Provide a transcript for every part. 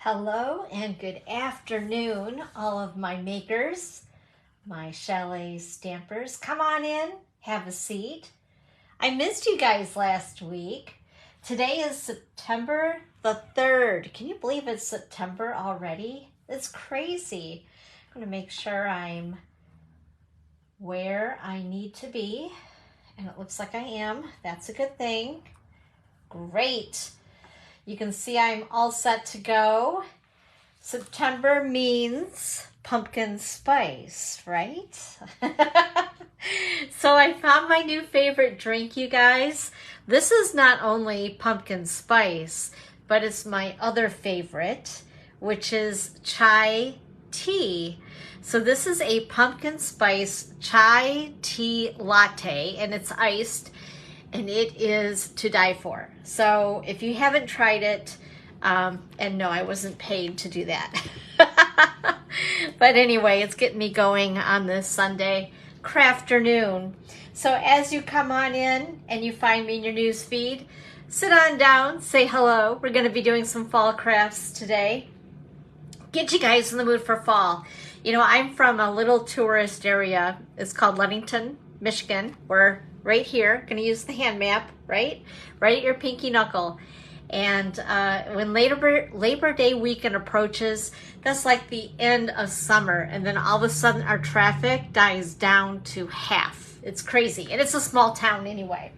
Hello and good afternoon, all of my makers, my chalet stampers. Come on in, have a seat. I missed you guys last week. Today is September the 3rd. Can you believe it's September already? It's crazy. I'm going to make sure I'm where I need to be, and it looks like I am. That's a good thing. Great. You can see I'm all set to go. September means pumpkin spice, right? So I found my new favorite drink, you guys. This is not only pumpkin spice, but it's my other favorite, which is chai tea. So this is a pumpkin spice chai tea latte, and it's iced. And it is to die for. So if you haven't tried it, and no, I wasn't paid to do that. But anyway, it's getting me going on this Sunday crafternoon. So as you come on in and you find me in your news feed, sit on down, say hello. We're going to be doing some fall crafts today. Get you guys in the mood for fall. You know, I'm from a little tourist area. It's called Ludington, Michigan. We're right here, gonna use the hand map, right at your pinky knuckle. And when Labor Day weekend approaches, that's like the end of summer, and then all of a sudden our traffic dies down to half. It's crazy, and it's a small town anyway.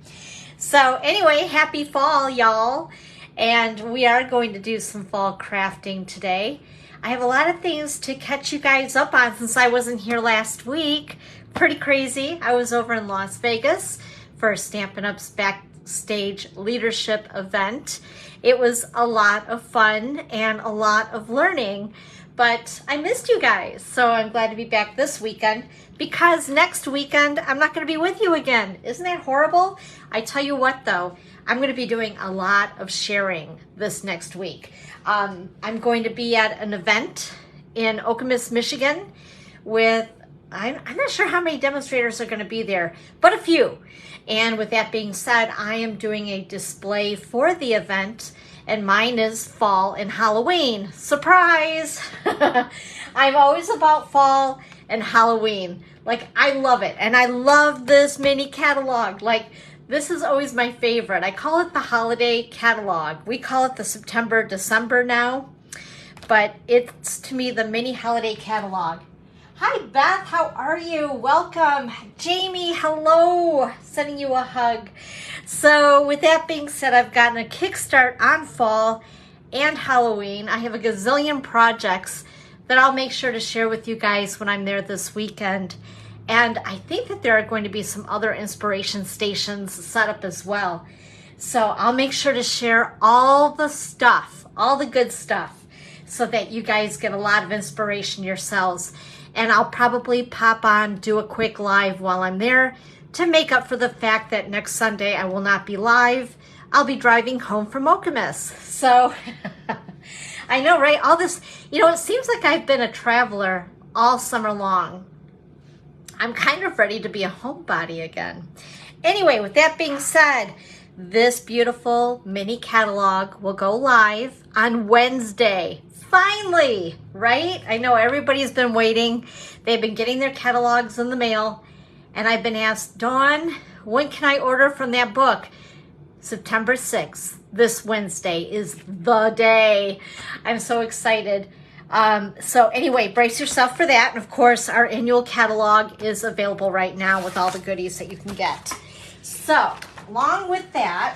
So anyway, happy fall, y'all. And we are going to do some fall crafting today. I have a lot of things to catch you guys up on since I wasn't here last week. Pretty crazy. I was over in Las Vegas for Stampin' Up's Backstage Leadership event. It was a lot of fun and a lot of learning, but I missed you guys. So I'm glad to be back this weekend, because next weekend I'm not going to be with you again. Isn't that horrible? I tell you what though, I'm going to be doing a lot of sharing this next week. I'm going to be at an event in Okemos, Michigan with I'm not sure how many demonstrators are going to be there, but a few. And with that being said, I am doing a display for the event, and mine is fall and Halloween. Surprise! I'm always about fall and Halloween. Like, I love it. And I love this mini catalog. Like, this is always my favorite. I call it the holiday catalog. We call it the September, December now, but it's to me the mini holiday catalog. Hi, Beth. How are you? Welcome. Jamie, hello. Sending you a hug. So with that being said, I've gotten a kickstart on fall and Halloween. I have a gazillion projects that I'll make sure to share with you guys when I'm there this weekend. And I think that there are going to be some other inspiration stations set up as well. So I'll make sure to share all the stuff, all the good stuff, so that you guys get a lot of inspiration yourselves. And I'll probably pop on, do a quick live while I'm there to make up for the fact that next Sunday I will not be live. I'll be driving home from Okemos. So I know, right? All this, you know, it seems like I've been a traveler all summer long. I'm kind of ready to be a homebody again. Anyway, with that being said, this beautiful mini catalog will go live on Wednesday. Finally, right? I know everybody's been waiting. They've been getting their catalogs in the mail, and I've been asked, Dawn, when can I order from that book? September 6th, this Wednesday, is the day. I'm so excited. So anyway, brace yourself for that. And of course, our annual catalog is available right now with all the goodies that you can get. So along with that,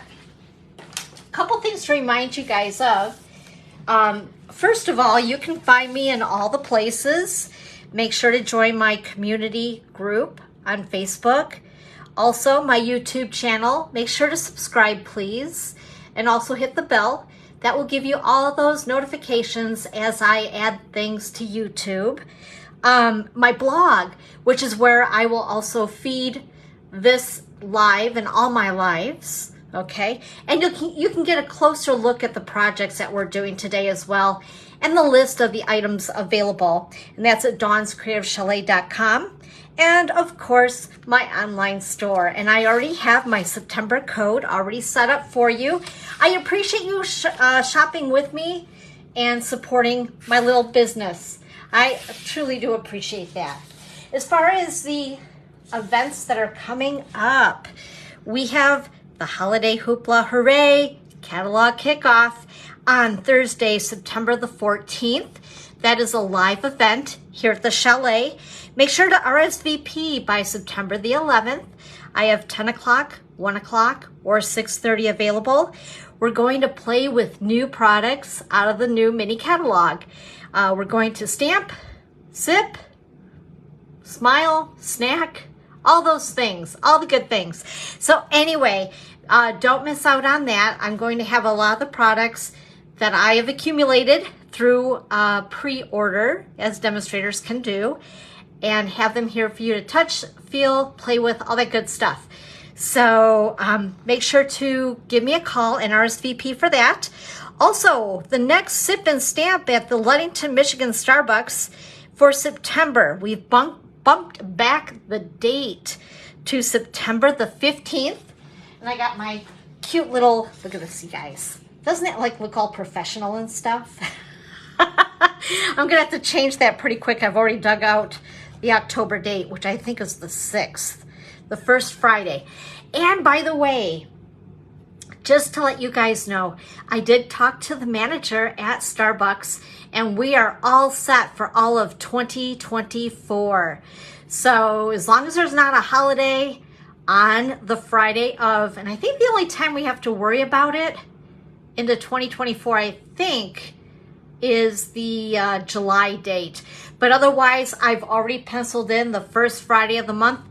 a couple things to remind you guys of. First of all, you can find me in all the places. Make sure to join my community group on Facebook. Also, my YouTube channel. Make sure to subscribe, please. And also hit the bell. That will give you all of those notifications as I add things to YouTube. My blog, which is where I will also feed this live and all my lives. Okay, and you can get a closer look at the projects that we're doing today as well, and the list of the items available, and that's at dawnscreativechalet.com. And of course, my online store. And I already have my September code already set up for you. I appreciate you shopping with me and supporting my little business. I truly do appreciate that. As far as the events that are coming up, we have the Holiday Hoopla Hooray Catalog Kickoff on Thursday, September the 14th. That is a live event here at the Chalet. Make sure to RSVP by September the 11th. I have 10 o'clock, 1 o'clock, or 6:30 available. We're going to play with new products out of the new mini catalog. We're going to stamp, sip, smile, snack, all those things, all the good things. So anyway, don't miss out on that. I'm going to have a lot of the products that I have accumulated through pre-order, as demonstrators can do, and have them here for you to touch, feel, play with, all that good stuff. So make sure to give me a call and RSVP for that. Also, the next Sip and Stamp at the Ludington, Michigan Starbucks for September. We've bumped back the date to September the 15th. And I got my cute little, look at this, you guys. Doesn't it like look all professional and stuff? I'm gonna have to change that pretty quick. I've already dug out the October date, which I think is the 6th, the first Friday. And by the way, just to let you guys know, I did talk to the manager at Starbucks and we are all set for all of 2024. So as long as there's not a holiday on the Friday of, and I think the only time we have to worry about it into 2024, I think, is the July date. But otherwise, I've already penciled in the first Friday of the month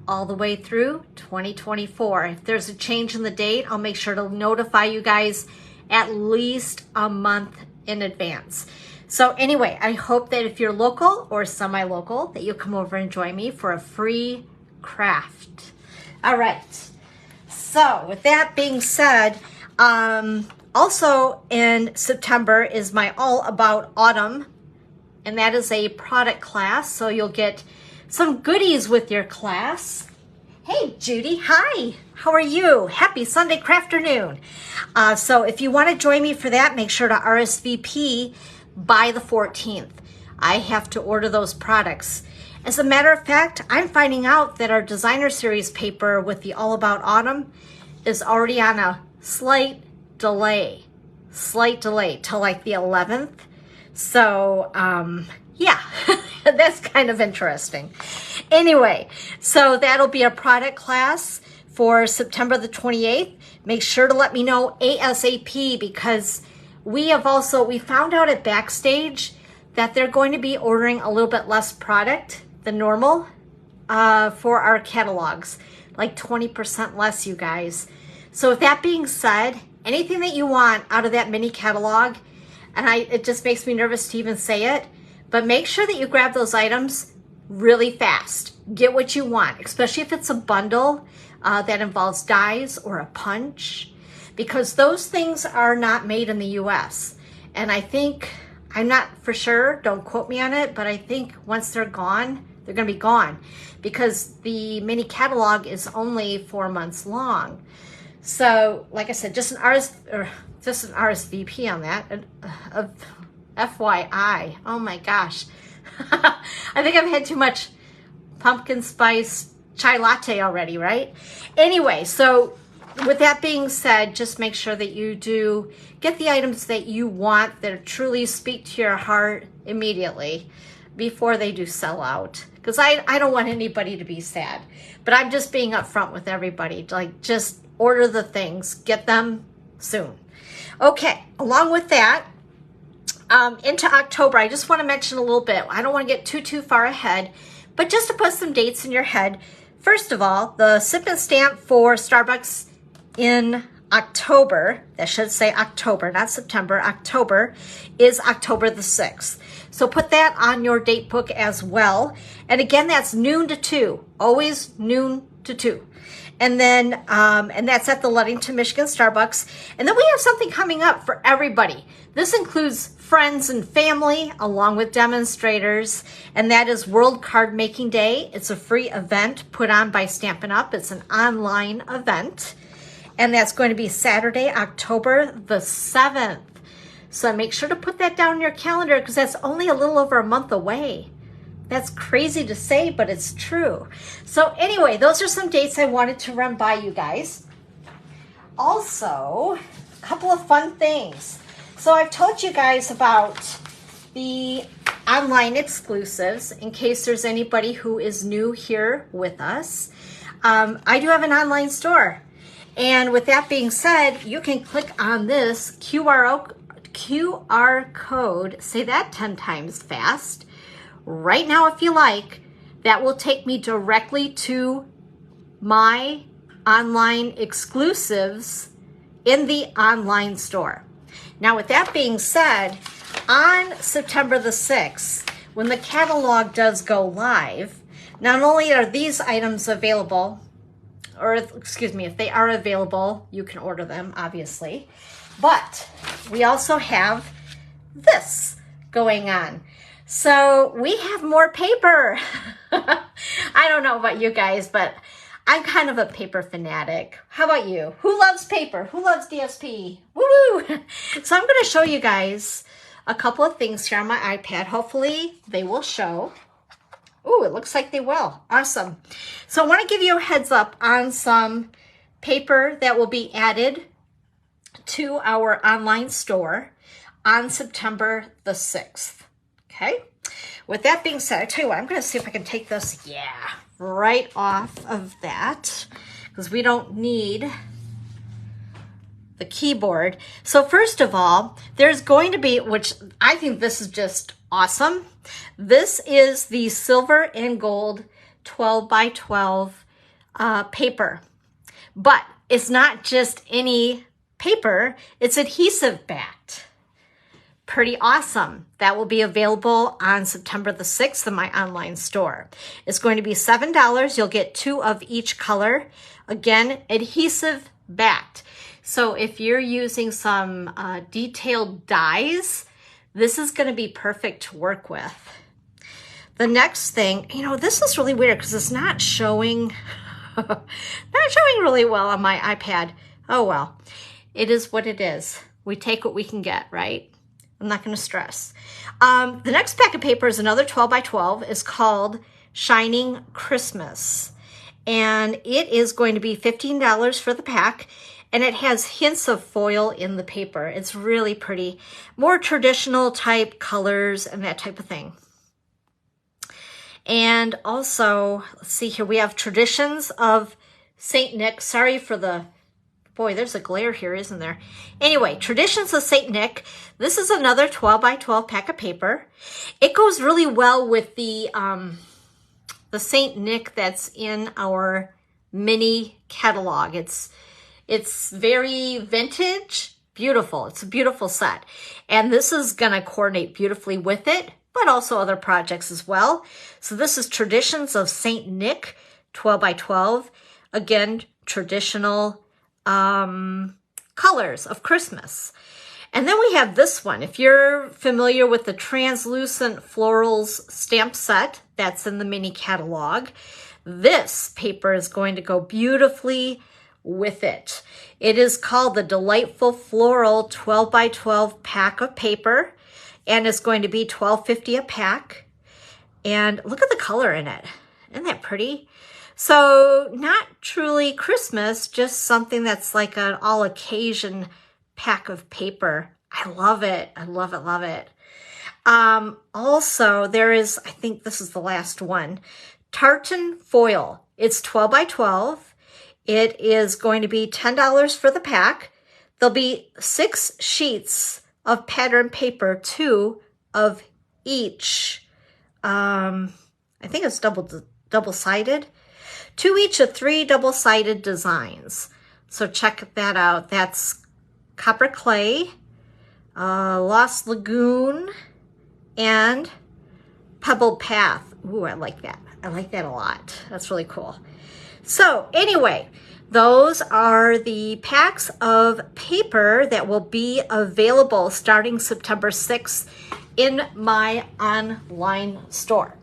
all the way through 2024. If there's a change in the date, I'll make sure to notify you guys at least a month in advance. So anyway, I hope that if you're local or semi-local, that you'll come over and join me for a free craft. All right. So with that being said, also in September is my All About Autumn, and that is a product class, so you'll get some goodies with your class. Hey Judy, hi, how are you? Happy Sunday crafternoon. So if you want to join me for that, make sure to RSVP by the 14th. I have to order those products. As a matter of fact, I'm finding out that our designer series paper with the All About Autumn is already on a slight delay till like the 11th. So yeah, that's kind of interesting. Anyway, so that'll be a product class for September the 28th. Make sure to let me know ASAP, because we found out at Backstage that they're going to be ordering a little bit less product than normal for our catalogs, like 20% less, you guys. So with that being said, anything that you want out of that mini catalog, and it just makes me nervous to even say it, but make sure that you grab those items really fast. Get what you want, especially if it's a bundle that involves dies or a punch, because those things are not made in the US. And I think, I'm not for sure, don't quote me on it, but I think once they're gone, they're gonna be gone, because the mini catalog is only 4 months long. So, like I said, just an RSVP on that. FYI. Oh my gosh. I think I've had too much pumpkin spice chai latte already, right? Anyway, so with that being said, just make sure that you do get the items that you want that truly speak to your heart immediately before they do sell out. Because I don't want anybody to be sad. But I'm just being upfront with everybody. Like, just order the things, get them soon. Okay, along with that, into October, I just want to mention a little bit. I don't want to get too far ahead, but just to put some dates in your head. First of all, the Sip and Stamp for Starbucks in October, that should say October, not September, October, is October the 6th. So put that on your date book as well. And again, that's noon to 2, always noon to 2. And then, and that's at the Ludington, Michigan Starbucks. And then we have something coming up for everybody. This includes friends and family along with demonstrators, and that is World Card Making Day. It's a free event put on by Stampin' Up. It's an online event, and that's going to be Saturday, October the 7th. So make sure to put that down in your calendar because that's only a little over a month away. That's crazy to say, but it's true. So anyway, those are some dates I wanted to run by you guys. Also, a couple of fun things. So I've told you guys about the online exclusives in case there's anybody who is new here with us. I do have an online store. And with that being said, you can click on this QR code, say that 10 times fast, right now if you like. That will take me directly to my online exclusives in the online store. Now with that being said, on September the 6th, when the catalog does go live, not only are these items available, or excuse me, if they are available, you can order them, obviously. But we also have this going on. So we have more paper. I don't know about you guys, but I'm kind of a paper fanatic. How about you? Who loves paper? Who loves DSP? Woo-woo! So I'm going to show you guys a couple of things here on my iPad. Hopefully they will show. Ooh, it looks like they will. Awesome. So I want to give you a heads up on some paper that will be added to our online store on September the 6th. Okay. With that being said, I tell you what, I'm going to see if I can take this, right off of that because we don't need the keyboard. So first of all, there's going to be, which I think this is just awesome. This is the silver and gold 12 by 12 paper, but it's not just any paper, it's adhesive backed. Pretty awesome. That will be available on September the 6th in my online store. It's going to be $7. You'll get 2 of each color. Again, adhesive backed. So if you're using some detailed dies, this is going to be perfect to work with. The next thing, you know, this is really weird because it's not showing, not showing really well on my iPad. Oh well, it is what it is. We take what we can get, right? I'm not going to stress. The next pack of paper is another 12 by 12. It's called Shining Christmas. And it is going to be $15 for the pack. And it has hints of foil in the paper. It's really pretty. More traditional type colors and that type of thing. And also, let's see here, we have Traditions of St. Nick. Sorry for the, boy, there's a glare here, isn't there? Anyway, Traditions of St. Nick. This is another 12 by 12 pack of paper. It goes really well with the St. Nick that's in our mini catalog. It's very vintage, beautiful. It's a beautiful set. And this is going to coordinate beautifully with it, but also other projects as well. So this is Traditions of St. Nick, 12 by 12. Again, traditional colors of Christmas. And then we have this one. If you're familiar with the Translucent Florals stamp set, that's in the mini catalog. This paper is going to go beautifully with it. It is called the Delightful Floral 12 by 12 pack of paper, and it's going to be $12.50 a pack. And look at the color in it. Isn't that pretty? So not truly Christmas, just something that's like an all occasion pack of paper. I love it. I love it, love it. Also, there is, I think this is the last one, Tartan Foil. It's 12 by 12. It is going to be $10 for the pack. There'll be 6 sheets of pattern paper, 2 of each. I think it's double-sided. 2 each of 3 double-sided designs. So check that out. That's Copper Clay, Lost Lagoon, and Pebbled Path. Ooh, I like that. I like that a lot. That's really cool. So anyway, those are the packs of paper that will be available starting September 6th in my online store.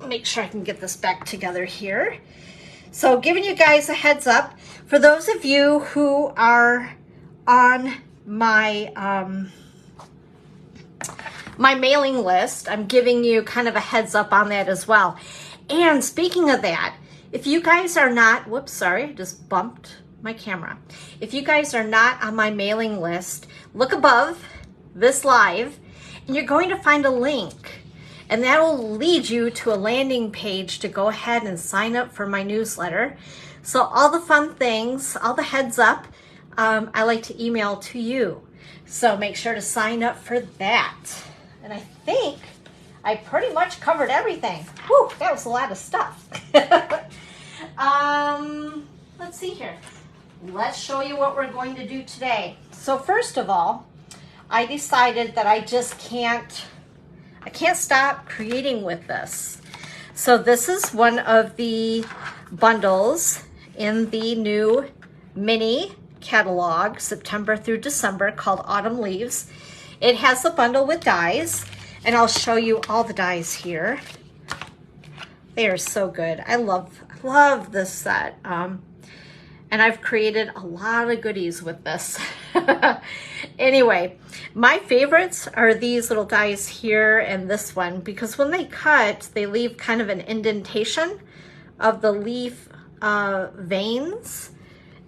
Make sure I can get this back together here. So giving you guys a heads up, for those of you who are on my my mailing list. I'm giving you kind of a heads up on that as well. And speaking of that, if you guys are not, whoops, sorry, just bumped my camera. If you guys are not on my mailing list, look above this live and you're going to find a link. And that will lead you to a landing page to go ahead and sign up for my newsletter. So all the fun things, all the heads up, I like to email to you. So make sure to sign up for that. And I think I pretty much covered everything. Whew, that was a lot of stuff. Let's see here. Let's show you what we're going to do today. So first of all, I decided that I can't stop creating with this. So this is one of the bundles in the new mini catalog, September through December, called Autumn Leaves. It has a bundle with dies, and I'll show you all the dies here. They are so good. I love this set. And I've created a lot of goodies with this. Anyway, my favorites are these little dies here and this one, because when they cut, they leave kind of an indentation of the leaf veins,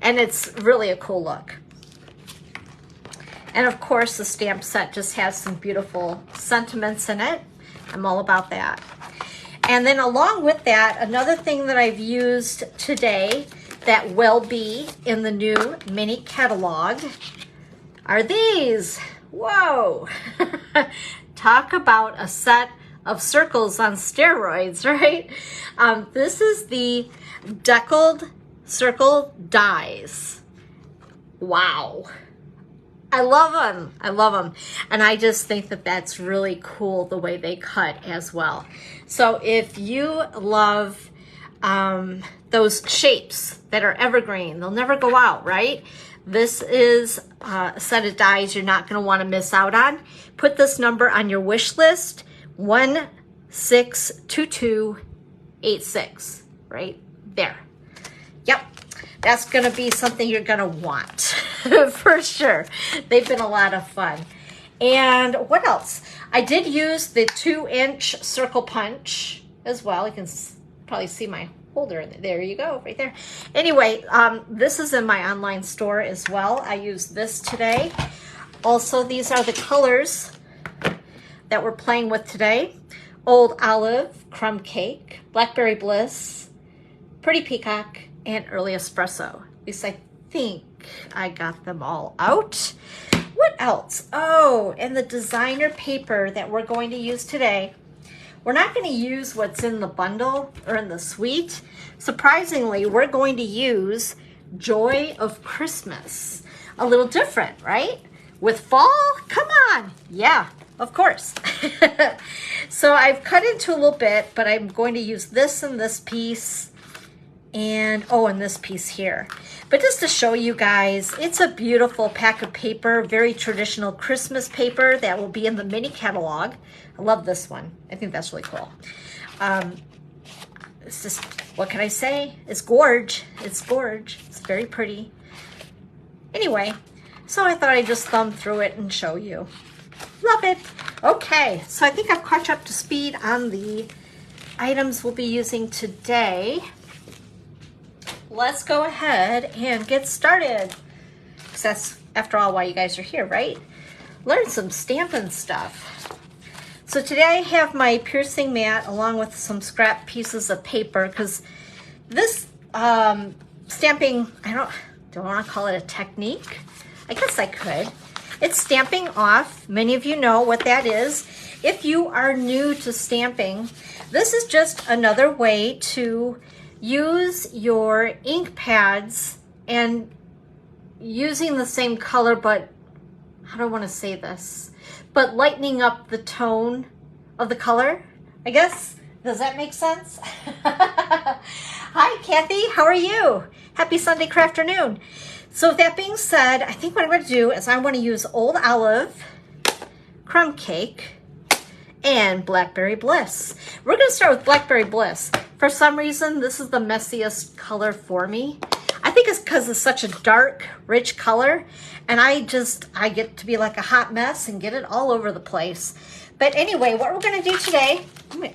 and it's really a cool look. And of course, the stamp set just has some beautiful sentiments in it. I'm all about that. And then along with that, another thing that I've used today that will be in the new mini catalog are these. Whoa! Talk about a set of circles on steroids, right? This is the Deckled circle dies. Wow. I love them. I love them. And I just think that that's really cool the way they cut as well. So if you love those shapes that are evergreen, they'll never go out, right? This is a set of dies you're not going to want to miss out on. Put this number on your wish list, 162286, right there. Yep, that's going to be something you're going to want for sure. They've been a lot of fun. And what else? I did use the 2-inch circle punch as well. You can probably see my holder in there. There you go, right there. Anyway, this is in my online store as well. I used this today. Also, these are the colors that we're playing with today. Old Olive, Crumb Cake, Blackberry Bliss, Pretty Peacock, and Early Espresso. At least I think I got them all out. What else? Oh, and the designer paper that we're going to use today. We're not going to use what's in the bundle or in the suite. Surprisingly, we're going to use Joy of Christmas. A little different, right? With fall? Come on. Yeah, of course. So I've cut into a little bit, but I'm going to use this and this piece. And this piece here. But just to show you guys, it's a beautiful pack of paper, very traditional Christmas paper that will be in the mini catalog. I love this one. I think that's really cool. It's just, what can I say? It's gorge. It's gorge. It's very pretty. Anyway, so I thought I'd just thumb through it and show you. Love it. Okay, so I think I've caught you up to speed on the items we'll be using today. Let's go ahead and get started. Because that's, after all, why you guys are here, right? Learn some Stampin' stuff. So today I have my piercing mat along with some scrap pieces of paper, because this stamping, I don't want to call it a technique. I guess I could. It's stamping off. Many of you know what that is. If you are new to stamping, this is just another way to use your ink pads and using the same color, but how do I want to say this? But lightening up the tone of the color, I guess. Does that make sense? Hi, Kathy. How are you? Happy Sunday afternoon. So with that being said, I think what I'm going to do is I want to use Old Olive, Crumb Cake, and Blackberry Bliss. We're going to start with Blackberry Bliss. For some reason, this is the messiest color for me. I think think it's because it's such a dark, rich color, and I get to be like a hot mess and get it all over the place. But anyway, what we're gonna do today,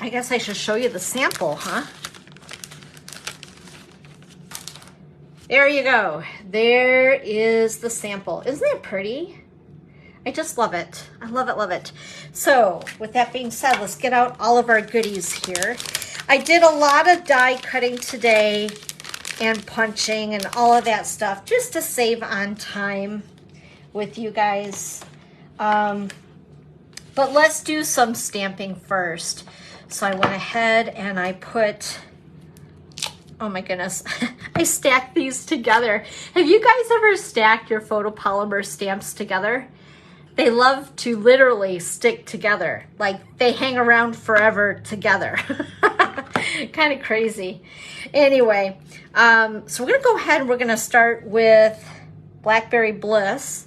I guess I should show you the sample, huh? There you go. There is the sample. Isn't it pretty? I just love it. I love it, love it. So with that being said, let's get out all of our goodies here. I did a lot of die cutting today and punching and all of that stuff just to save on time with you guys. But let's do some stamping first. So I went ahead and I put, oh my goodness, I stacked these together. Have you guys ever stacked your photopolymer stamps together? They love to literally stick together. Like they hang around forever together. Kind of crazy. Anyway, so we're gonna go ahead and we're gonna start with Blackberry Bliss.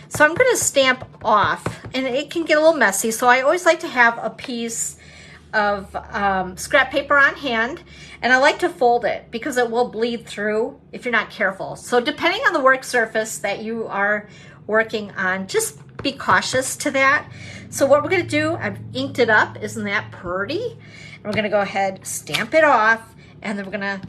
So I'm gonna stamp off, and it can get a little messy. So I always like to have a piece of scrap paper on hand, and I like to fold it because it will bleed through if you're not careful. So depending on the work surface that you are working on, just be cautious to that. So what we're gonna do, I've inked it up. Isn't that pretty? And we're gonna go ahead, stamp it off, and then we're gonna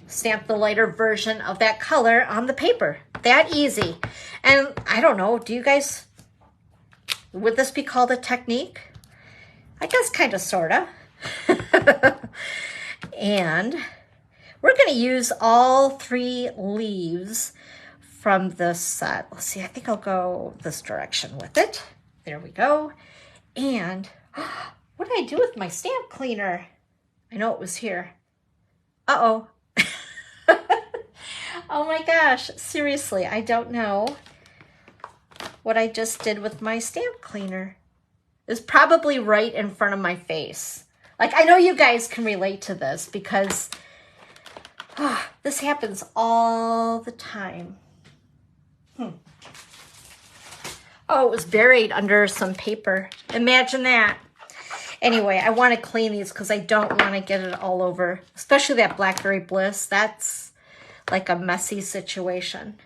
stamp the lighter version of that color on the paper. That easy. And I don't know, do you guys, would this be called a technique? I guess kind of, sort of. And we're gonna use all 3 leaves from this set. Let's see, I think I'll go this direction with it. There we go. And what did I do with my stamp cleaner? I know it was here. Uh-oh. Oh my gosh, seriously, I don't know what I just did with my stamp cleaner. It's probably right in front of my face. Like, I know you guys can relate to this because this happens all the time. Oh, it was buried under some paper. Imagine that. Anyway, I want to clean these because I don't want to get it all over, especially that Blackberry Bliss. That's like a messy situation.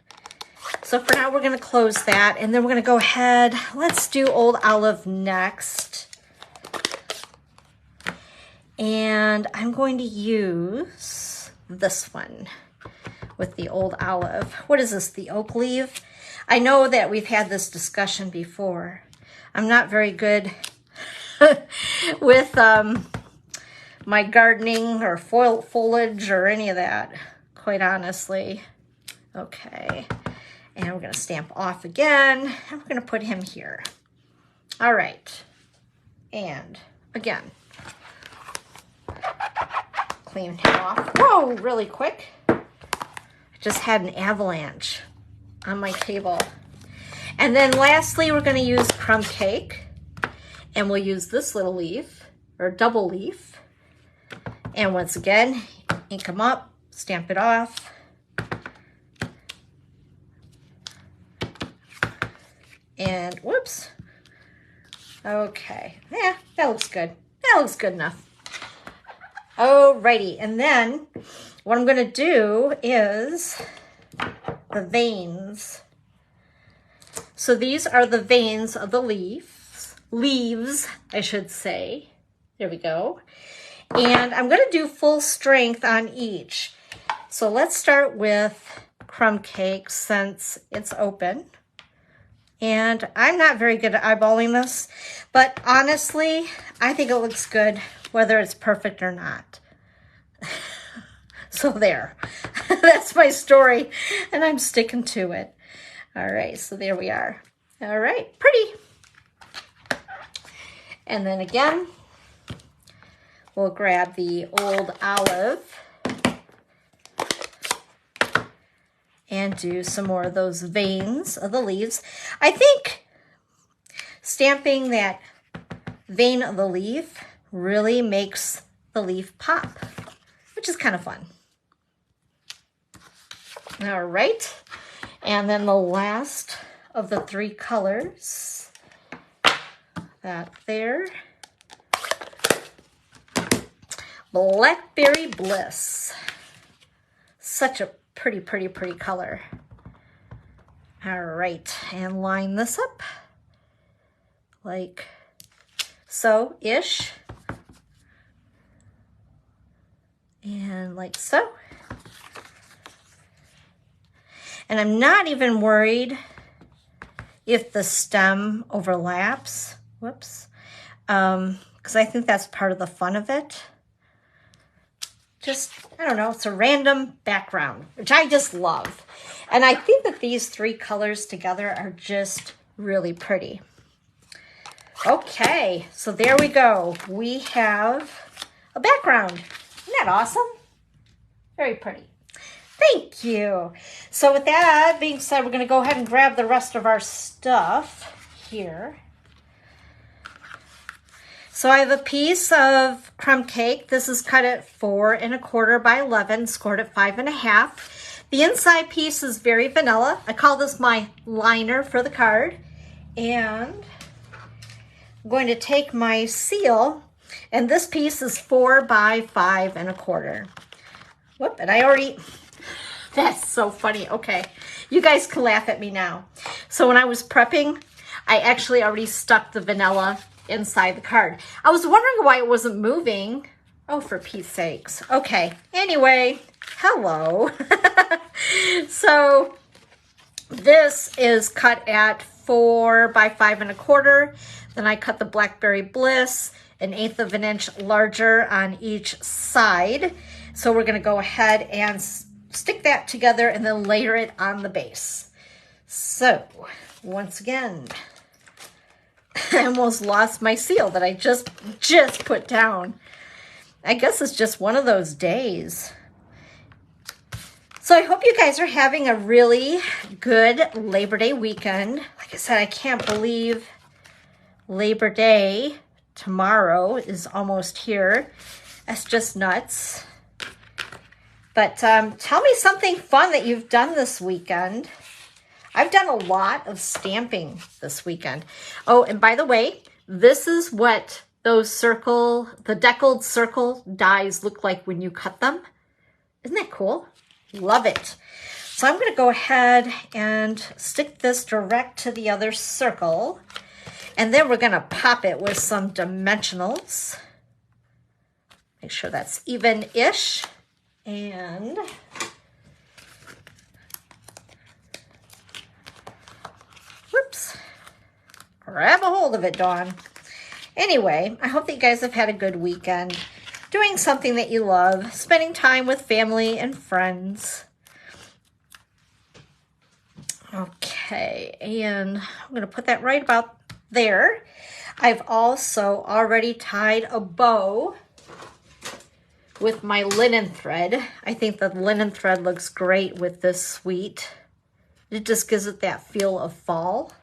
So for now, we're going to close that, and then we're going to go ahead. Let's do Old Olive next. And I'm going to use this one with the Old Olive. What is this, the oak leaf? I know that we've had this discussion before. I'm not very good with my gardening or foliage or any of that, quite honestly. Okay, and we're gonna stamp off again, and we're gonna put him here. All right, and again, clean him off. Whoa, really quick. I just had an avalanche on my table. And then lastly, we're gonna use crumb cake, and we'll use this little leaf, or double leaf. And once again, ink them up, stamp it off. And whoops. Okay, yeah, that looks good. That looks good enough. Alrighty, and then what I'm gonna do is the veins. So these are the veins of the leaves, I should say. There we go. And I'm gonna do full strength on each. So let's start with crumb cake since it's open. And I'm not very good at eyeballing this, but honestly, I think it looks good whether it's perfect or not. So there, that's my story, and I'm sticking to it. All right, so there we are. All right, pretty. And then again, we'll grab the Old Olive and do some more of those veins of the leaves. I think stamping that vein of the leaf really makes the leaf pop, which is kind of fun. All right, and then the last of the 3 colors, that there. Blackberry Bliss. Such a Pretty, pretty, pretty color. All right, and line this up like so-ish. And like so. And I'm not even worried if the stem overlaps. Whoops. Because I think that's part of the fun of it. Just, I don't know, it's a random background, which I just love. And I think that these three colors together are just really pretty. Okay, so there we go. We have a background. Isn't that awesome? Very pretty. Thank you. So with that being said, we're going to go ahead and grab the rest of our stuff here. So I have a piece of crumb cake. This is cut at 4 1/4 by 11, scored at 5 1/2. The inside piece is very vanilla. I call this my liner for the card. And I'm going to take my seal, and this piece is 4 by 5 1/4. Whoop, and I already, that's so funny. Okay, you guys can laugh at me now. So when I was prepping, I actually already stuck the vanilla inside the card. I was wondering why it wasn't moving. Oh, for Pete's sakes. Okay, anyway, hello. So this is cut at 4 by 5 1/4. Then I cut the Blackberry Bliss 1/8 of an inch larger on each side. So we're going to go ahead and stick that together and then layer it on the base. So once again, I almost lost my seal that I just put down. I guess it's just one of those days. So I hope you guys are having a really good Labor Day weekend. Like I said, I can't believe Labor Day tomorrow is almost here. That's just nuts. But tell me something fun that you've done this weekend. I've done a lot of stamping this weekend. Oh, and by the way, this is what those the Deckled circle dies look like when you cut them. Isn't that cool? Love it. So I'm going to go ahead and stick this direct to the other circle. And then we're going to pop it with some dimensionals. Make sure that's even-ish. And whoops, grab a hold of it, Dawn. Anyway, I hope that you guys have had a good weekend, doing something that you love, spending time with family and friends. Okay, and I'm going to put that right about there. I've also already tied a bow with my linen thread. I think the linen thread looks great with this suite. It just gives it that feel of fall.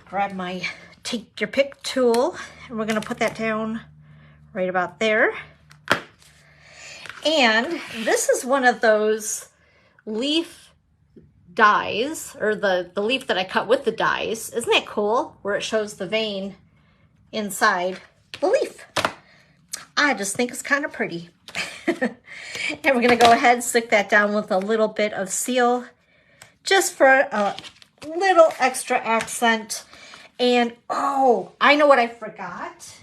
Grab my take your pick tool, and we're going to put that down right about there. And this is one of those leaf dies, or the leaf that I cut with the dies. Isn't that cool? Where it shows the vein inside the leaf. I just think it's kind of pretty. And we're going to go ahead and stick that down with a little bit of seal, just for a little extra accent. And oh, I know what I forgot.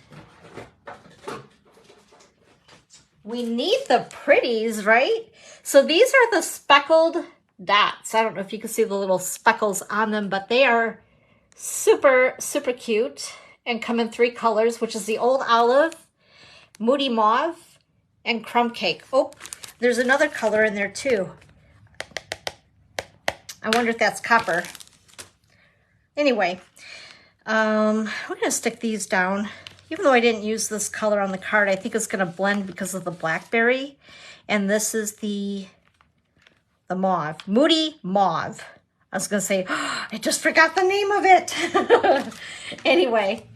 We need the pretties, right? So these are the speckled dots. I don't know if you can see the little speckles on them, but they are super, super cute and come in 3 colors, which is the Old Olive, Moody Mauve, and Crumb Cake. Oh, there's another color in there too. I wonder if that's copper. Anyway, we're going to stick these down. Even though I didn't use this color on the card, I think it's going to blend because of the blackberry. And this is the mauve, Moody Mauve. I was going to say, oh, I just forgot the name of it. Anyway,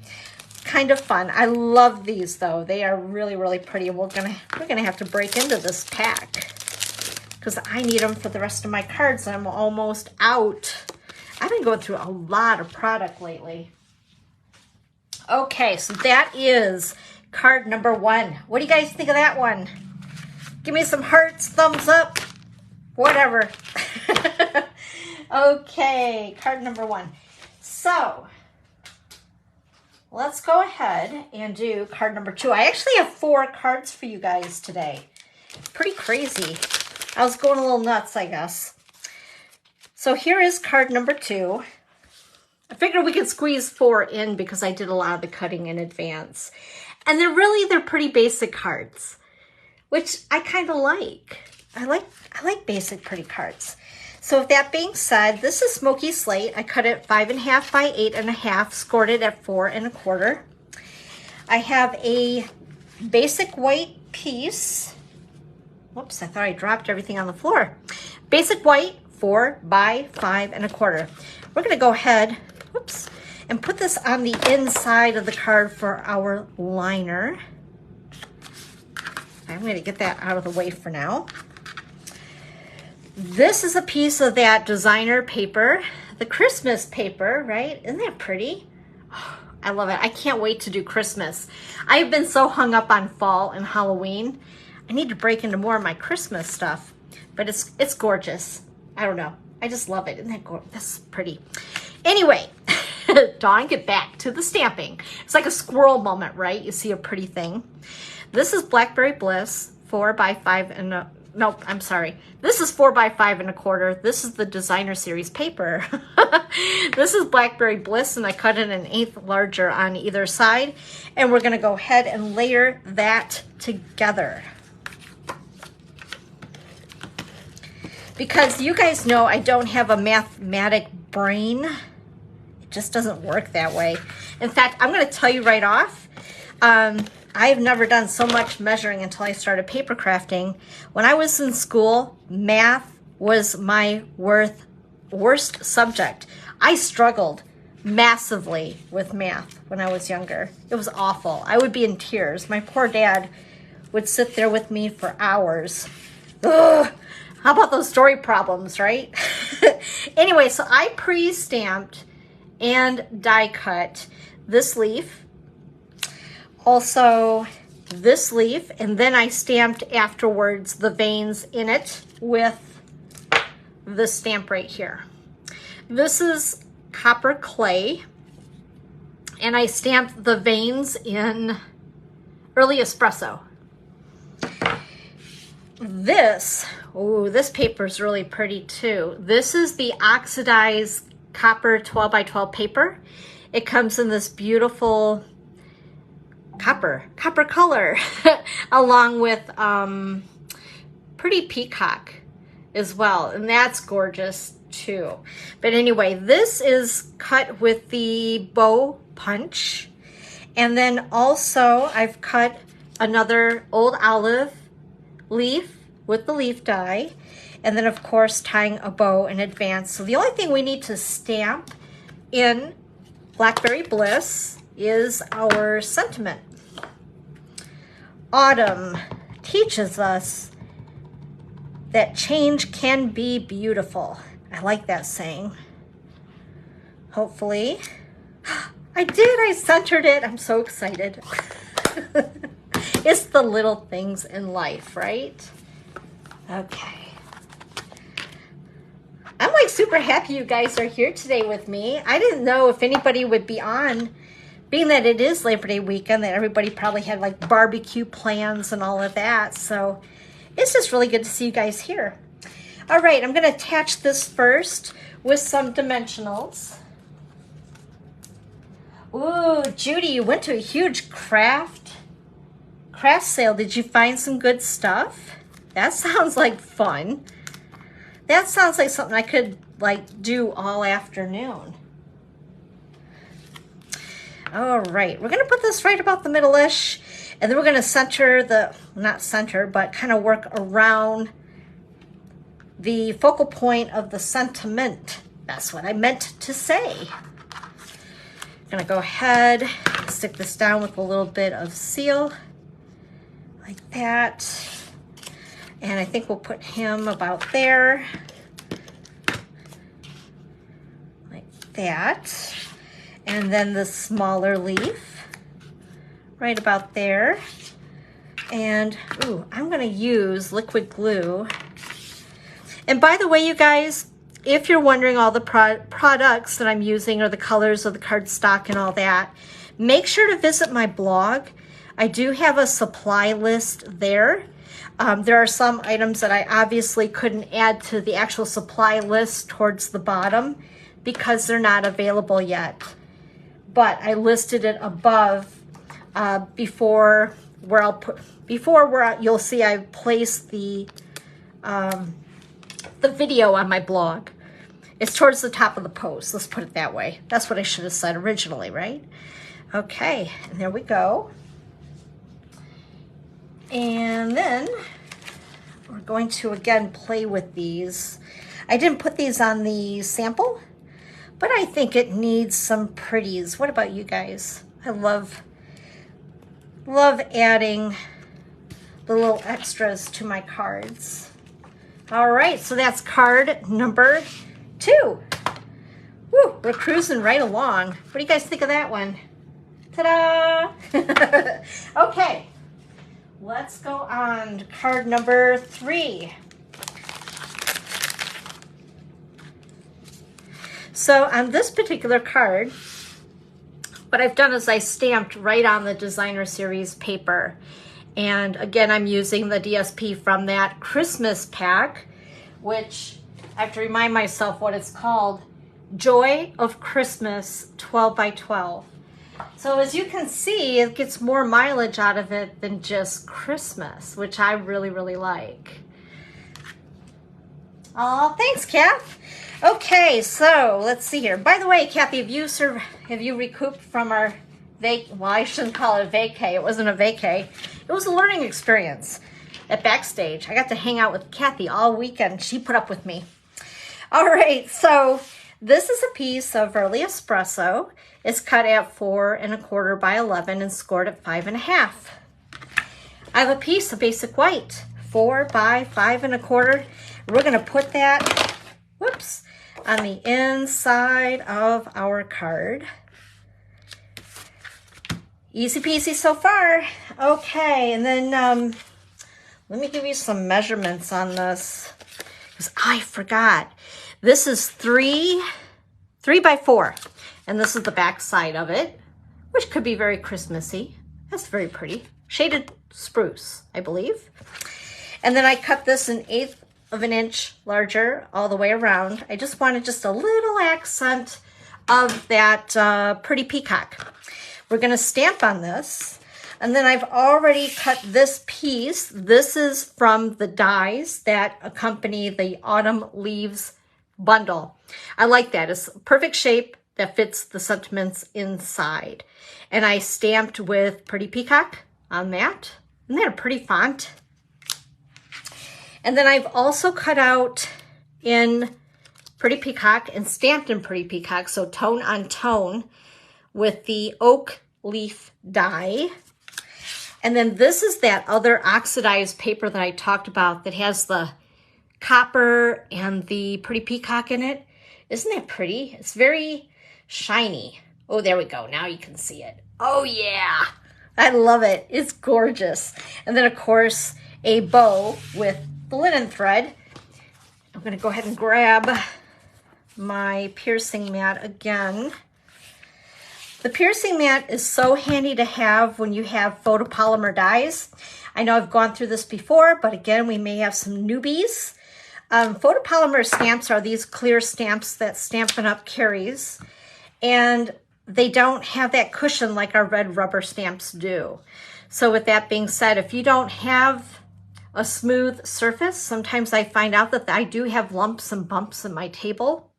kind of fun. I love these though. They are really, really pretty. We're gonna have to break into this pack because I need them for the rest of my cards. I'm almost out. I've been going through a lot of product lately. Okay, so that is card number 1. What do you guys think of that one? Give me some hearts, thumbs up, whatever. Okay, card number 1. So let's go ahead and do card number 2. I actually have 4 cards for you guys today. Pretty crazy. I was going a little nuts, I guess. So here is card number 2. I figured we could squeeze 4 in because I did a lot of the cutting in advance. And they're pretty basic cards, which I kind of like. I like basic pretty cards. So with that being said, this is Smoky Slate. I cut it 5.5 by 8.5, scored it at 4 1/4. I have a basic white piece. Whoops, I thought I dropped everything on the floor. Basic white, 4 by 5 1/4. We're gonna go ahead, whoops, and put this on the inside of the card for our liner. I'm gonna get that out of the way for now. This is a piece of that designer paper, the Christmas paper, right? Isn't that pretty? Oh, I love it. I can't wait to do Christmas. I've been so hung up on fall and Halloween. I need to break into more of my Christmas stuff, but it's gorgeous. I don't know. I just love it. Isn't that gorgeous? That's pretty. Anyway, Dawn, get back to the stamping. It's like a squirrel moment, right? You see a pretty thing. This is Blackberry Bliss, 4 by 5 and nope, I'm sorry. This is 4 by 5 1/4. This is the designer series paper. This is Blackberry Bliss, and I cut it 1/8 larger on either side. And we're gonna go ahead and layer that together. Because you guys know I don't have a mathematic brain. It just doesn't work that way. In fact, I'm gonna tell you right off, I've never done so much measuring until I started paper crafting. When I was in school, math was my worst subject. I struggled massively with math when I was younger. It was awful. I would be in tears. My poor dad would sit there with me for hours. Ugh. How about those story problems, right? Anyway, so I pre-stamped and die cut this leaf. Also this leaf, and then I stamped afterwards the veins in it with this stamp right here. This is copper clay, and I stamped the veins in early espresso. This, oh, this paper is really pretty too. This is the oxidized copper 12 by 12 paper. It comes in this beautiful copper color along with pretty peacock as well, and that's gorgeous too. But anyway, this is cut with the bow punch, and then also I've cut another old olive leaf with the leaf die, and then of course tying a bow in advance. So the only thing we need to stamp in Blackberry Bliss is our sentiment. Autumn teaches us that change can be beautiful. I like that saying. Hopefully. I did, I centered it. I'm so excited. It's the little things in life, right? Okay. I'm like super happy you guys are here today with me. I didn't know if anybody would be on, being that it is Labor Day weekend, that everybody probably had like barbecue plans and all of that. So it's just really good to see you guys here. All right, I'm gonna attach this first with some dimensionals. Ooh, Judy, you went to a huge craft sale. Did you find some good stuff? That sounds like fun. That sounds like something I could like do all afternoon. All right, we're gonna put this right about the middle-ish, and then we're gonna center the, not center, but kind of work around the focal point of the sentiment. That's what I meant to say. I'm gonna go ahead and stick this down with a little bit of seal, like that. And I think we'll put him about there, like that. And then the smaller leaf right about there. And, ooh, I'm gonna use liquid glue. And by the way, you guys, if you're wondering all the products that I'm using or the colors of the cardstock and all that, make sure to visit my blog. I do have a supply list there. There are some items that I obviously couldn't add to the actual supply list towards the bottom because they're not available yet. But I listed it above before where you'll see I placed the video on my blog. It's towards the top of the post, let's put it that way. That's what I should have said originally, right? Okay, and there we go. And then we're going to again play with these. I didn't put these on the sample, but I think it needs some pretties. What about you guys? I love adding the little extras to my cards. All right, so that's card number 2. Woo, we're cruising right along. What do you guys think of that one? Ta-da! Okay, let's go on to card number 3. So on this particular card, what I've done is I stamped right on the Designer Series paper. And again, I'm using the DSP from that Christmas pack, which I have to remind myself what it's called, Joy of Christmas 12 by 12. So as you can see, it gets more mileage out of it than just Christmas, which I really, really like. Oh, thanks, Kath. Okay, so let's see here. By the way, Kathy, have you recouped from our well, I shouldn't call it a vacay. It wasn't a vacay. It was a learning experience at Backstage. I got to hang out with Kathy all weekend. She put up with me. All right, so this is a piece of Early Espresso. It's cut at 4 1/4 by 11 and scored at 5 1/2. I have a piece of basic white, 4 by 5 1/4. We're gonna put that, whoops, on the inside of our card. Easy peasy so far. Okay, and then let me give you some measurements on this because I forgot. This is 3 by 4, and this is the back side of it, which could be very Christmassy. That's very pretty. Shaded spruce, I believe. And then I cut this 1/8 of an inch larger all the way around. I just wanted just a little accent of that pretty peacock. We're gonna stamp on this. And then I've already cut this piece. This is from the dies that accompany the Autumn Leaves bundle. I like that. It's a perfect shape that fits the sentiments inside. And I stamped with Pretty Peacock on that. Isn't that a pretty font? And then I've also cut out in Pretty Peacock and stamped in Pretty Peacock, so tone on tone, with the oak leaf die. And then this is that other oxidized paper that I talked about that has the copper and the Pretty Peacock in it. Isn't that pretty? It's very shiny. Oh, there we go. Now you can see it. Oh yeah, I love it. It's gorgeous. And then of course a bow with the linen thread. I'm gonna go ahead and grab my piercing mat again. The piercing mat is so handy to have when you have photopolymer dies. I know I've gone through this before, but again, we may have some newbies. Photopolymer stamps are these clear stamps that Stampin' Up! Carries, and they don't have that cushion like our red rubber stamps do. So with that being said, if you don't have a smooth surface, sometimes I find out that I do have lumps and bumps in my table.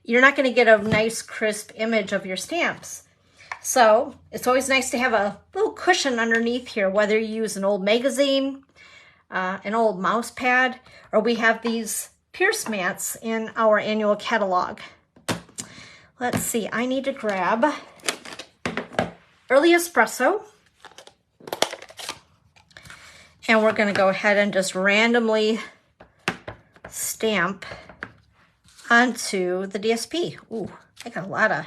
You're not going to get a nice crisp image of your stamps. So it's always nice to have a little cushion underneath here, whether you use an old magazine, an old mouse pad, or we have these pierce mats in our annual catalog. Let's see, I need to grab Early Espresso. And we're going to go ahead and just randomly stamp onto the DSP. Ooh, I got a lot of,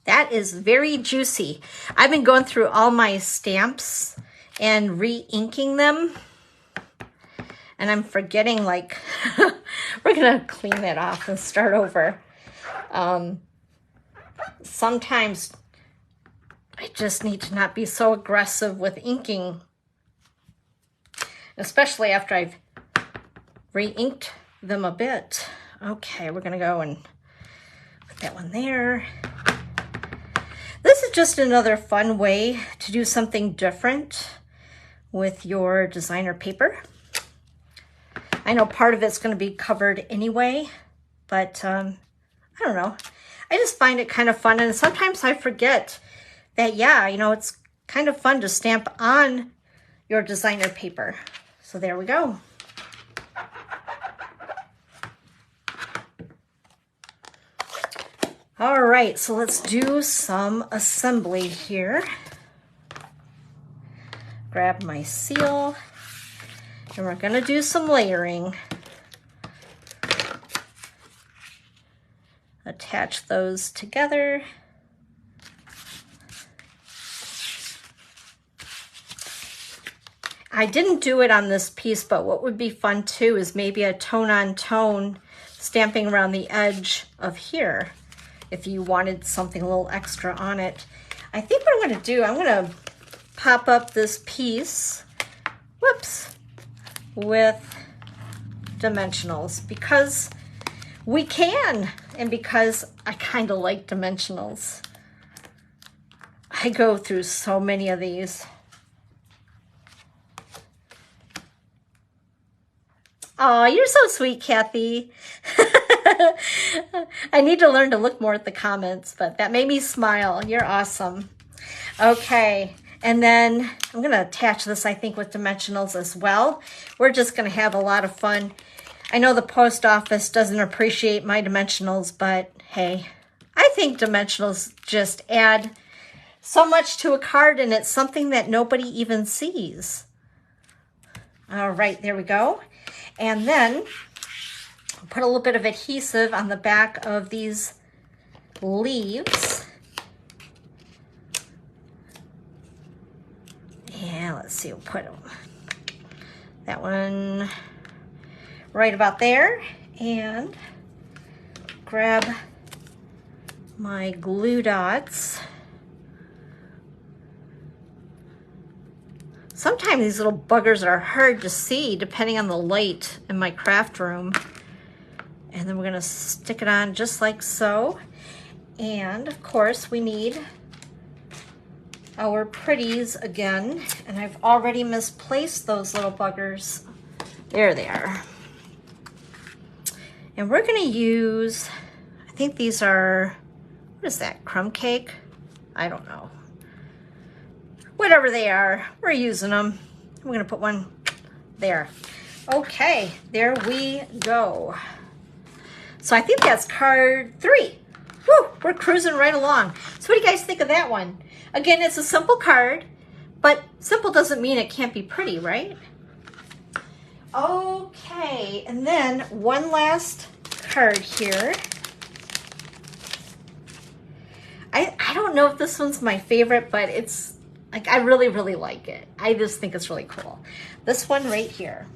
that is very juicy. I've been going through all my stamps and re-inking them. And I'm forgetting, like, we're gonna clean that off and start over. Sometimes I just need to not be so aggressive with inking, especially after I've re-inked them a bit. Okay, we're gonna go and put that one there. This is just another fun way to do something different with your designer paper. I know part of it's gonna be covered anyway, but I don't know. I just find it kind of fun, and sometimes I forget that, yeah, you know, it's kind of fun to stamp on your designer paper. So there we go. All right, so let's do some assembly here. Grab my seal, and we're gonna do some layering. Attach those together. I didn't do it on this piece, but what would be fun too is maybe a tone-on-tone stamping around the edge of here if you wanted something a little extra on it. I think what I'm gonna do, I'm gonna pop up this piece, whoops, with dimensionals because we can, and because I kind of like dimensionals. I go through so many of these. Oh, you're so sweet, Kathy. I need to learn to look more at the comments, but that made me smile. You're awesome. Okay, and then I'm gonna attach this, I think, with dimensionals as well. We're just gonna have a lot of fun. I know the post office doesn't appreciate my dimensionals, but hey, I think dimensionals just add so much to a card, and it's something that nobody even sees. All right, there we go. And then I'll put a little bit of adhesive on the back of these leaves. And let's see, we'll put that one right about there, and grab my glue dots. Sometimes these little buggers are hard to see depending on the light in my craft room. And then we're gonna stick it on just like so. And of course we need our pretties again. And I've already misplaced those little buggers. There they are. And we're gonna use, I think these are, what is that, crumb cake? I don't know. Whatever they are, we're using them. We're gonna put one there. Okay, there we go. So I think that's card 3. Woo, we're cruising right along. So what do you guys think of that one? Again, it's a simple card, but simple doesn't mean it can't be pretty, right? Okay, and then one last card here. I don't know if this one's my favorite, but it's like, I really, really like it. I just think it's really cool. This one right here.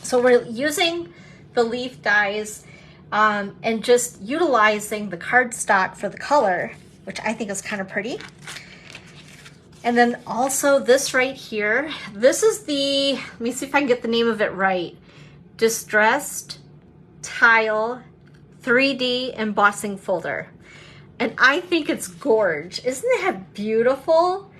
So we're using the leaf dies and just utilizing the cardstock for the color, which I think is kind of pretty. And then also this right here, this is the, let me see if I can get the name of it right, Distressed Tile 3D Embossing Folder. And I think it's gorge. Isn't that beautiful?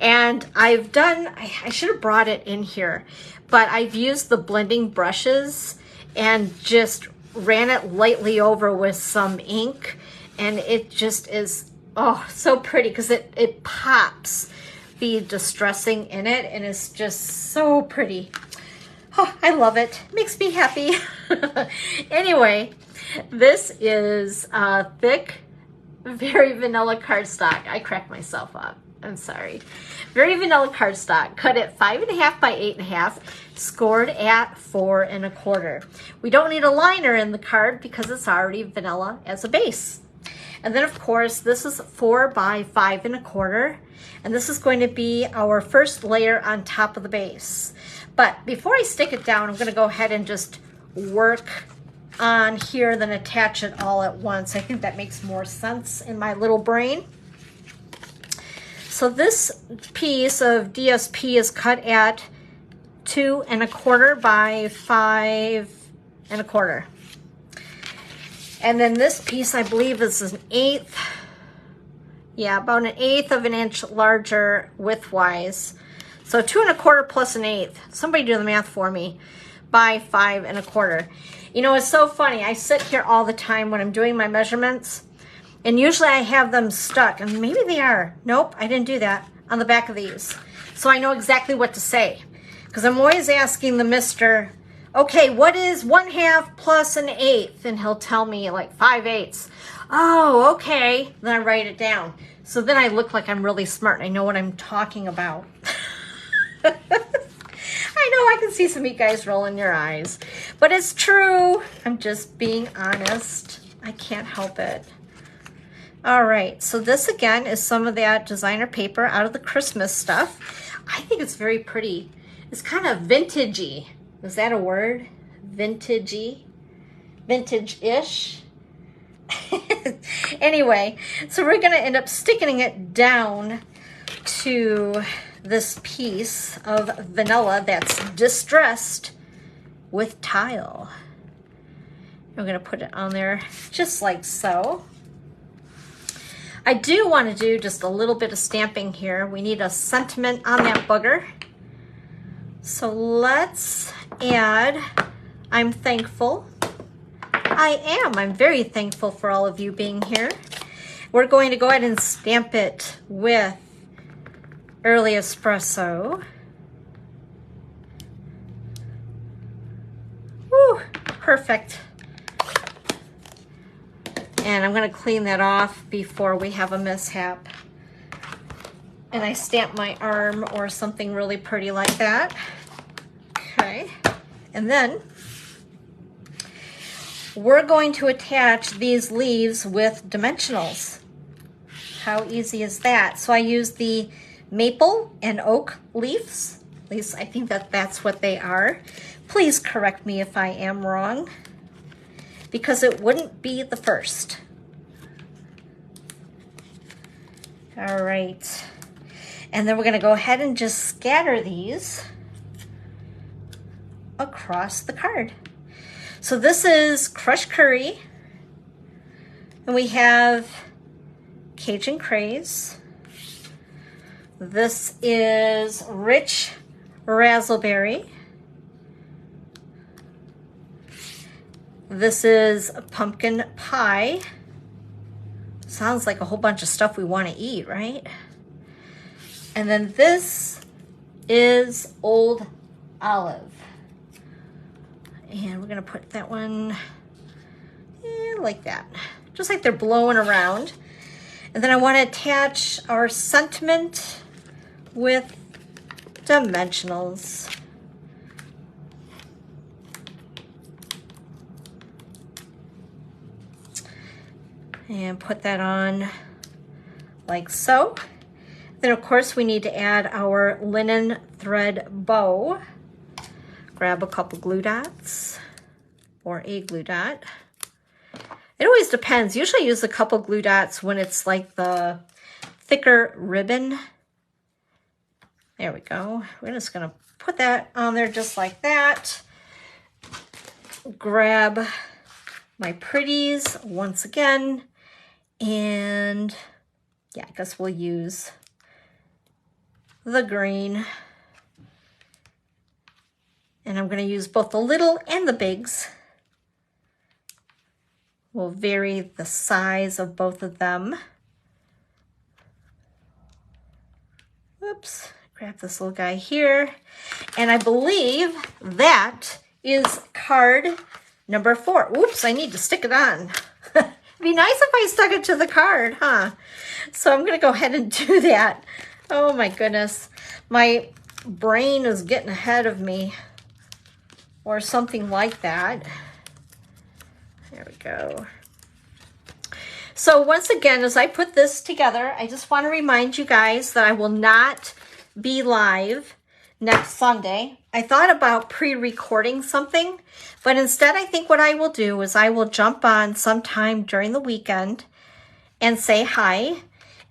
And I've done, I should have brought it in here, but I've used the blending brushes and just ran it lightly over with some ink. And it just is, oh, so pretty because it pops the distressing in it, and it's just so pretty. Oh, I love it. Makes me happy. Anyway, this is thick, very vanilla cardstock. I cracked myself up. I'm sorry. Very vanilla cardstock, cut at 5.5 by 8.5, scored at 4 1/4. We don't need a liner in the card because it's already vanilla as a base. And then of course, this is 4 by 5 1/4. And this is going to be our first layer on top of the base. But before I stick it down, I'm gonna go ahead and just work on here, then attach it all at once. I think that makes more sense in my little brain. So this piece of DSP is cut at 2 1/4 by 5 1/4. And then this piece, I believe, is an 1/8. Yeah, about an 1/8 of an inch larger width-wise. So 2 1/4 plus an 1/8. Somebody do the math for me. By 5 1/4. You know, it's so funny. I sit here all the time when I'm doing my measurements, and usually I have them stuck, and maybe they are. Nope, I didn't do that on the back of these. So I know exactly what to say, because I'm always asking the mister, okay, what is 1/2 plus an 1/8? And he'll tell me like 5/8. Oh, okay. Then I write it down. So then I look like I'm really smart and I know what I'm talking about. I know, I can see some of you guys rolling your eyes, but it's true. I'm just being honest. I can't help it. All right, so this again is some of that designer paper out of the Christmas stuff. I think it's very pretty. It's kind of vintagey. Is that a word? Vintagey? Vintage-ish? Anyway, so we're gonna end up sticking it down to this piece of vanilla that's distressed with tile. I'm gonna put it on there just like so. I do want to do just a little bit of stamping here. We need a sentiment on that booger. So let's add, I'm thankful. I'm very thankful for all of you being here. We're going to go ahead and stamp it with Early Espresso. Woo, perfect. And I'm going to clean that off before we have a mishap. And I stamp my arm or something really pretty like that. Okay. And then we're going to attach these leaves with dimensionals. How easy is that? So I use the maple and oak leaves. At least I think that that's what they are. Please correct me if I am wrong, because it wouldn't be the first. All right. And then we're going to go ahead and just scatter these across the card. So this is crushed curry, and we have Cajun Craze. This is rich razzleberry. This is pumpkin pie. Sounds like a whole bunch of stuff we want to eat, right? And then this is old olive. And we're gonna put that one like that, just like they're blowing around. And then I want to attach our sentiment with dimensionals. And put that on like so. Then of course we need to add our linen thread bow. Grab a couple glue dots or a glue dot. It always depends. Usually I use a couple glue dots when it's like the thicker ribbon. There we go. We're just gonna put that on there just like that. Grab my pretties once again. And yeah, I guess we'll use the green. And I'm going to use both the little and the bigs. We'll vary the size of both of them. Oops, grab this little guy here. And I believe that is card number 4. Oops, I need to stick it on. It'd be nice if I stuck it to the card, huh? So I'm going to go ahead and do that. Oh my goodness. My brain is getting ahead of me. Or something like that. There we go. So once again, as I put this together, I just want to remind you guys that I will not be live next Sunday. I thought about pre-recording something, but instead I think what I will do is I will jump on sometime during the weekend and say hi.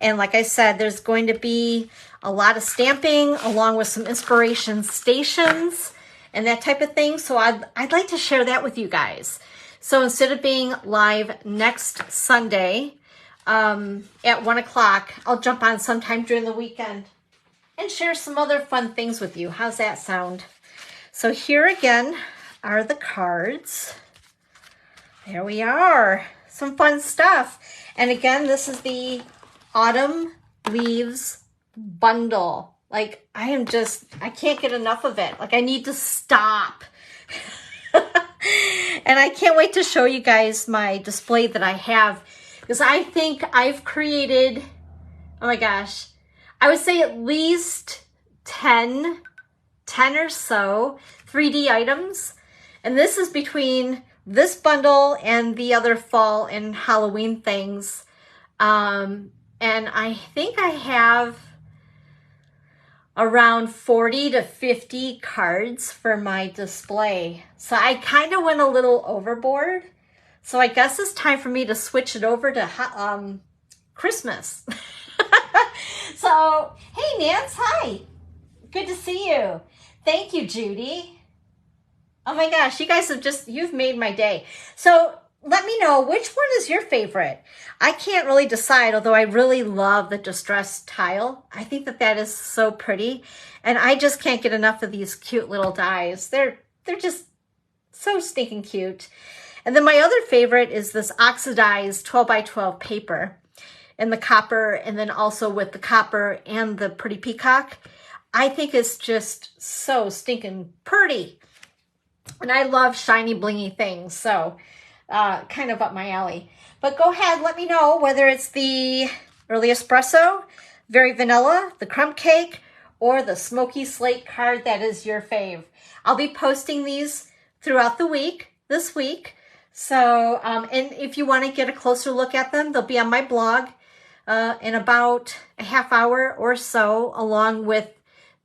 And like I said, there's going to be a lot of stamping along with some inspiration stations and that type of thing. So I'd like to share that with you guys. So instead of being live next Sunday at 1 o'clock, I'll jump on sometime during the weekend and share some other fun things with you. How's that sound? So here again are the cards. There we are. Some fun stuff. And again, this is the Autumn Leaves bundle. Like, I can't get enough of it. Like, I need to stop. And I can't wait to show you guys my display that I have, because I think I've created, oh my gosh, I would say at least 10 or so 3D items. And this is between this bundle and the other fall and Halloween things. And I think I have around 40 to 50 cards for my display. So I kind of went a little overboard. So I guess it's time for me to switch it over to Christmas. So, hey Nance, hi. Good to see you. Thank you, Judy. Oh my gosh, you guys you've made my day. So let me know, which one is your favorite? I can't really decide, although I really love the distressed tile. I think that is so pretty. And I just can't get enough of these cute little dies. They're just so stinking cute. And then my other favorite is this oxidized 12 by 12 paper in the copper, and then also with the copper and the pretty peacock. I think it's just so stinking pretty. And I love shiny blingy things, so kind of up my alley. But go ahead, let me know whether it's the early espresso, very vanilla, the crumb cake, or the smoky slate card that is your fave. I'll be posting these throughout the week, this week. So, and if you want to get a closer look at them, they'll be on my blog in about a half hour or so, along with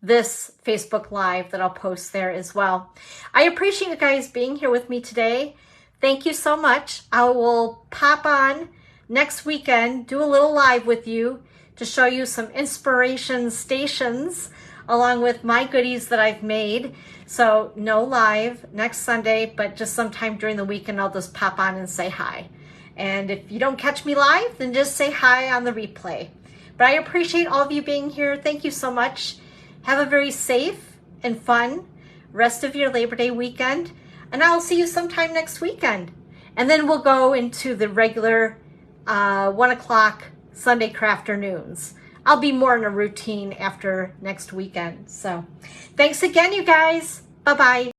this Facebook Live that I'll post there as well. I appreciate you guys being here with me today. Thank you so much. I will pop on next weekend, do a little live with you to show you some inspiration stations along with my goodies that I've made. So no live next Sunday, but just sometime during the weekend, I'll just pop on and say hi. And if you don't catch me live, then just say hi on the replay. But I appreciate all of you being here. Thank you so much. Have a very safe and fun rest of your Labor Day weekend. And I'll see you sometime next weekend. And then we'll go into the regular 1 o'clock Sunday crafternoons. I'll be more in a routine after next weekend. So thanks again, you guys. Bye-bye.